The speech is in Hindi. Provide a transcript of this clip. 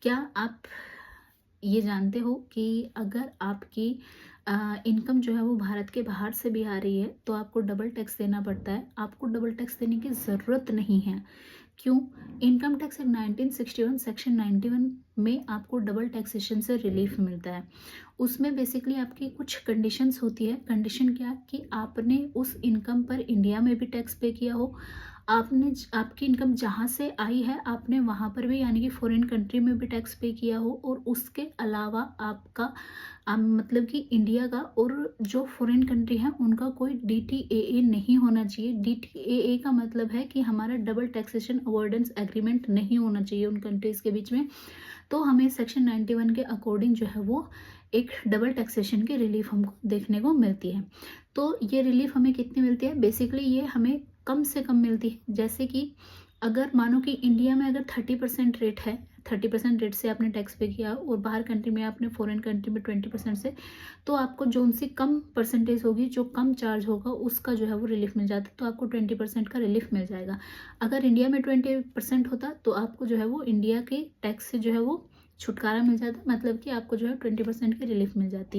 क्या आप ये जानते हो कि अगर आपकी इनकम जो है वो भारत के बाहर से भी आ रही है तो आपको डबल टैक्स देना पड़ता है? आपको डबल टैक्स देने की ज़रूरत नहीं है। क्यों? इनकम टैक्स एक्ट 1961 सेक्शन 91 में आपको डबल टैक्सेशन से रिलीफ मिलता है। उसमें बेसिकली आपकी कुछ कंडीशंस होती है। कंडीशन क्या? कि आपने उस इनकम पर इंडिया में भी टैक्स पे किया हो, आपकी इनकम जहाँ से आई है आपने वहाँ पर भी यानी कि फॉरेन कंट्री में भी टैक्स पे किया हो, और उसके अलावा आपका मतलब कि इंडिया का और जो फॉरेन कंट्री है उनका कोई DTAA नहीं होना चाहिए। DTAA का मतलब है कि हमारा डबल टैक्सेशन अवॉइडेंस एग्रीमेंट नहीं होना चाहिए उन कंट्रीज़ के बीच में। तो हमें सेक्शन 91 के अकॉर्डिंग जो है वो एक डबल टैक्सेशन की रिलीफ हमको देखने को मिलती है। तो ये रिलीफ हमें कितनी मिलती है? बेसिकली ये हमें कम से कम मिलती है। जैसे कि अगर मानो कि इंडिया में अगर 30% रेट है, 30% रेट से आपने टैक्स पे किया और बाहर कंट्री में आपने फॉरेन कंट्री में 20% से, तो आपको जोन सी कम परसेंटेज होगी, जो कम चार्ज होगा उसका जो है वो रिलीफ मिल जाता है। तो आपको 20% का रिलीफ मिल जाएगा। अगर इंडिया में 20% होता तो आपको जो है वो इंडिया के टैक्स से जो है वो छुटकारा मिल जाता, मतलब कि आपको जो है 20% की रिलीफ मिल जाती।